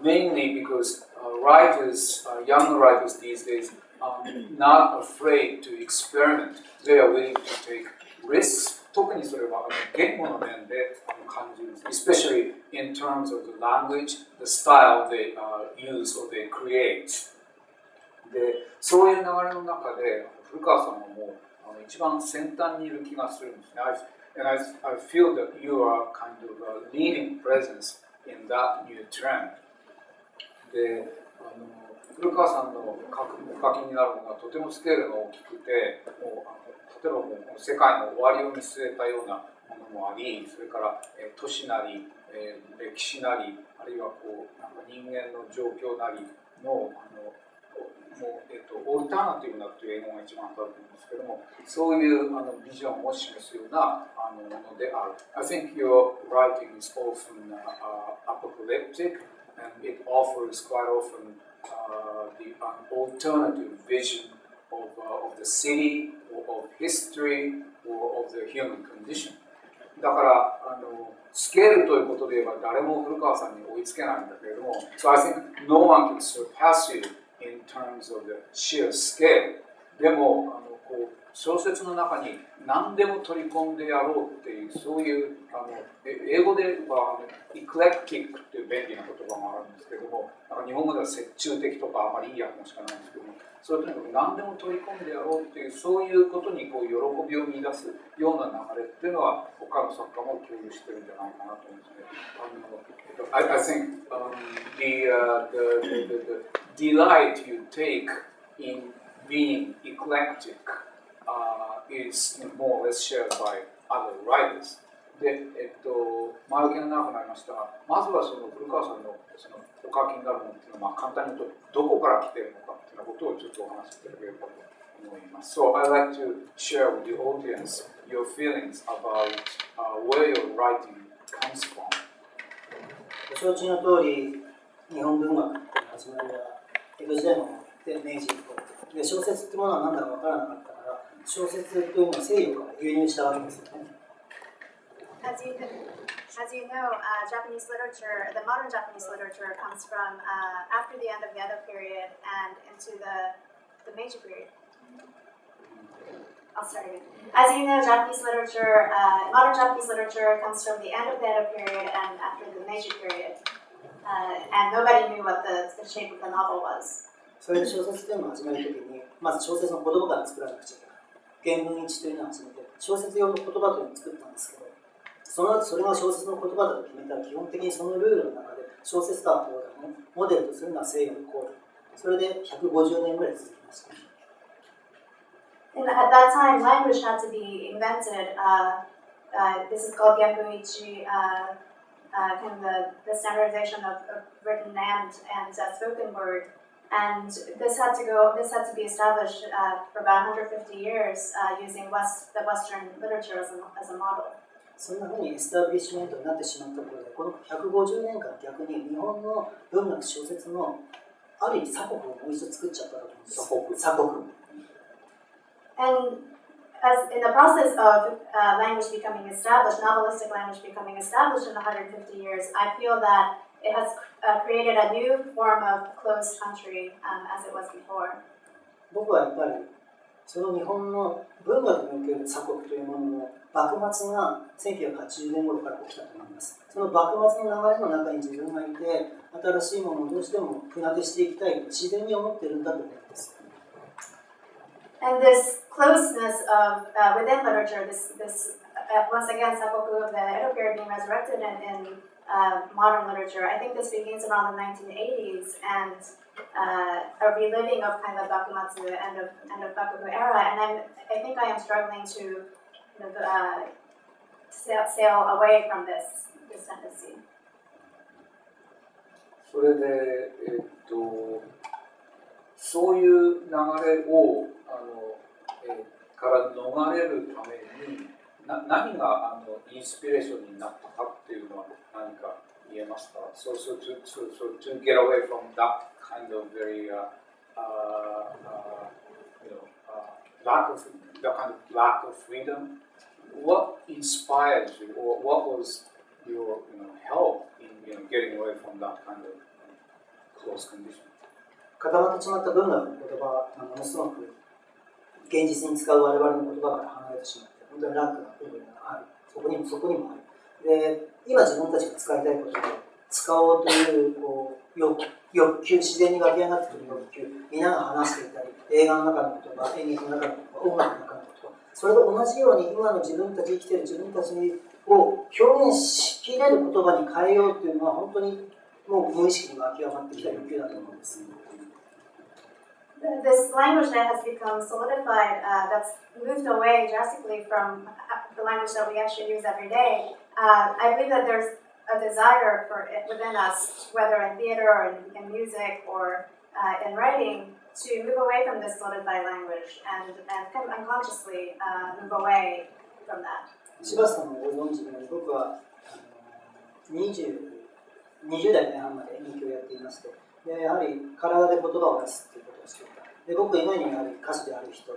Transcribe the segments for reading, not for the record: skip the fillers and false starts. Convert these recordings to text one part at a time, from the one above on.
mainly because writers, young writers these days, are not afraid to experiment. They are willing to take risks. 特にそれは言語の面で感じる。Especially in terms of the language, the style they use or they create. で、そういう流れの中で古川さんはもう一番先端にいる気がするんですね。And I feel that you are kind of a leading presence in that new trend. で、古川さんのお書きになるのがとてもスケールが大きくて、もう例えばもう世界の終わりを見据えたようなものもあり、それから都市なり、歴史なり、あるいはこうなんか人間の状況なりのもうオルタナティブなという英語が一番当たると思うんですけども、そういうビジョンを示すようなものである。I think your writing is often apocalyptic, and it offers quite often the alternative vision of the city, or of history, or of the human condition. だからスケールということで言えば誰も古川さんに追いつけないんだけれども、So I think no one can surpass you in terms of the sheer scale. でもこう小説の中に何でも取り込んでやろうっていうそういう英語ではエクレクティックっていう便利な言葉があるんですけども、なんか日本語では折衷的とかあまりいい訳もしかないんですけども、それとにかく何でも取り込んでやろうっていうそういうことにこう喜びを見出すような流れっていうのは他の作家も共有してるんじゃないかなと思うんですね。I think the delight you take in being eclectic is more or less shared by other writers. で、前置きが長くなりましたが、まずはその古川さんのそのお書きになるものっていうのは、簡単に言うとどこから来ているのかっていうようなことをちょっとお話しいただければと思います。So I'd like to share with the audience your feelings about where your writing comes from. ご承知の通り、日本文学の始まりは江戸時代の明治以降で、小説ってものは何だか分からなかったから、小説というのは西洋から輸入したわけですよね。As you know, Japanese literature, the modern Japanese literature comes from after the end of the Edo period and into the Meiji period. I'll start again. As you know, Japanese literature, modern Japanese literature comes from the end of the Edo period and after the Meiji period. And nobody knew what the shape of the novel was. それで小説というのを始めるときに、まず小説の言葉から作らなくちゃいけない。原文一というのを始めて、小説用の言葉というのを作ったんですけど、その後それが小説の言葉だと決めたら、基本的にそのルールの中で小説家をモデルとするのは西洋のコード。それで150年ぐらい続きました。And at that time, language had to be invented. This is called Genbuichi, kind of the standardization of written and spoken word. And this had to be established for about 150 years using the Western literature as a model. そんなふうにエスタブリッシュメントになってしまったことで、この150年間逆に日本の文学小説のある意味鎖国をもう一度作っちゃったと思うんです。鎖国。And as in the process of language becoming established, novelistic language becoming established in 150 years, I feel that it has created a new form of closed country as it was before. 僕はやっぱりその日本の文学における鎖国というものの幕末が1980年頃から起きたと思います。その幕末の流れの中に自分がいて、新しいものをどうしても船出していきたいと自然に思っているんだと思います。And this closeness of within literature, this once again, sakoku of the Edo period being resurrected in modern literature. I think this begins around the 1980s and a reliving of kind of Bakumatsu end of Bakufu era. And I think I am struggling to sail away from this tendency. それでそういう流れをから逃れるために何がインスピレーションになったかっていうのは何か言えますか so to get away from that kind of very lack of freedom, what inspired you or what was your help in getting away from that kind of close condition. 固まってしまった文学の言葉がものすごく現実に使う我々の言葉から離れてしまって、本当にラックな部分がある。そこにもある。で、今自分たちが使いたいことを使おうという欲求、自然に湧き上がってくる欲求、皆が話していたり、映画の中の言葉、演劇の中の言葉、音楽の中の言葉、それと同じように今の自分たち、生きている自分たちを表現しきれる言葉に変えようというのは本当にもう無意識に湧き上がってきた欲求だと思うんです。This language that has become solidified, that's moved away drastically from the language that we actually use every day. I believe that there's a desire for it within us, whether in theater or in music or in writing, to move away from this solidified language and kind of unconsciously move away from that. 柴田さんもご存知のように、僕は20代前半まで演劇をやっていまして、でやはり体で言葉を出すということをしていた。で僕以外にやはり歌手である人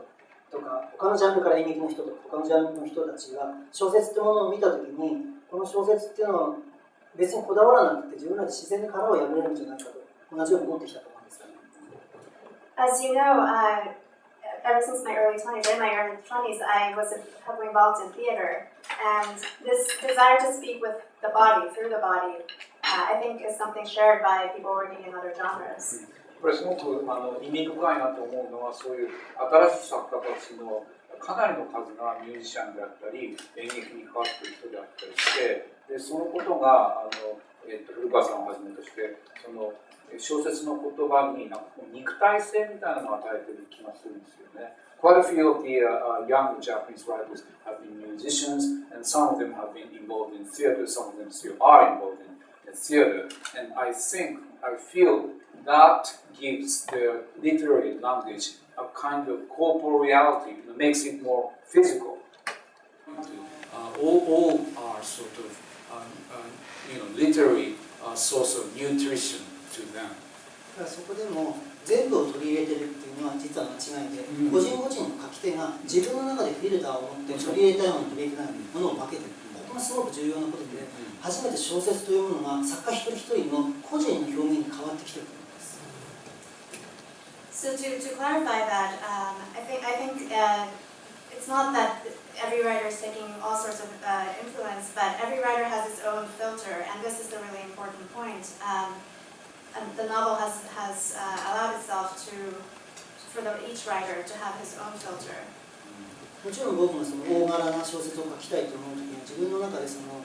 とか、他のジャンルから演劇の人とか、他のジャンルの人たちが小説というものを見たときに、この小説っていうのは別にこだわらなくて自分らで自然に殻を破れるんじゃないかと同じように思ってきたと思うんですよね。As you know, ever since my early 20s, in my early 20s, I was heavily involved in theater, and this desire to speak with the body, through the body, I think is something shared by people working in other genres. これすごく意味深いなと思うのは、そういう新しい作家たちのかなりの数がミュージシャンであったり演劇に関わっている人であったりして、でそのことが古川さんをはじめとしてその小説の言葉に肉体性みたいなのを与えている気がするんですよね。Quite a few of the young Japanese writers have been musicians, and some of them have been involved in theater, some of them still are involved in theater, and I feel that gives the literary language a kind of corporeality, makes it more physical. All are sort of, literary source of nutrition to them. そこでも全部を取り入れてるっていうのは実は間違いで、個人個人の書き手が自分の中でフィルターを持って取り入れたいもの取り入れてないものを分けてる。ここがすごく重要なことで、初めて小説というものが作家一人一人の個人の表現に変わってきてると思います。So to clarify that, I think it's not that every writer is taking all sorts of influence, but every writer has its own filter, and this is the really important point. And the novel has allowed itself for each writer to have his own filter. もちろん僕もその大柄な小説を書きたいと思うときには自分の中でその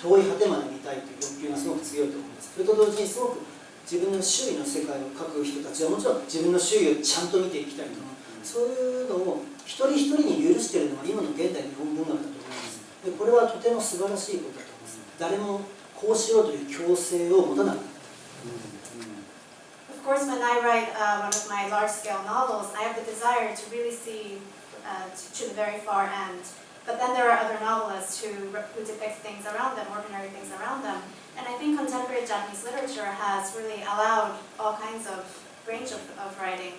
遠い果てまで見たいという欲求がすごく強いと思います。それと同時にすごく自分の周囲の世界を書く人たちはもちろん自分の周囲をちゃんと見ていきたいと思う。そういうのを一人一人に許しているのが今の現代日本文学だと思います。でこれはとても素晴らしいことだと思います。誰もこうしろという強制を持たなかった。Of course, when I write one of my large-scale novels, I have the desire to really see to the very far end. But then there are other novelists who depict things around them, ordinary things around them. And I think contemporary Japanese literature has really allowed all kinds of range of writing.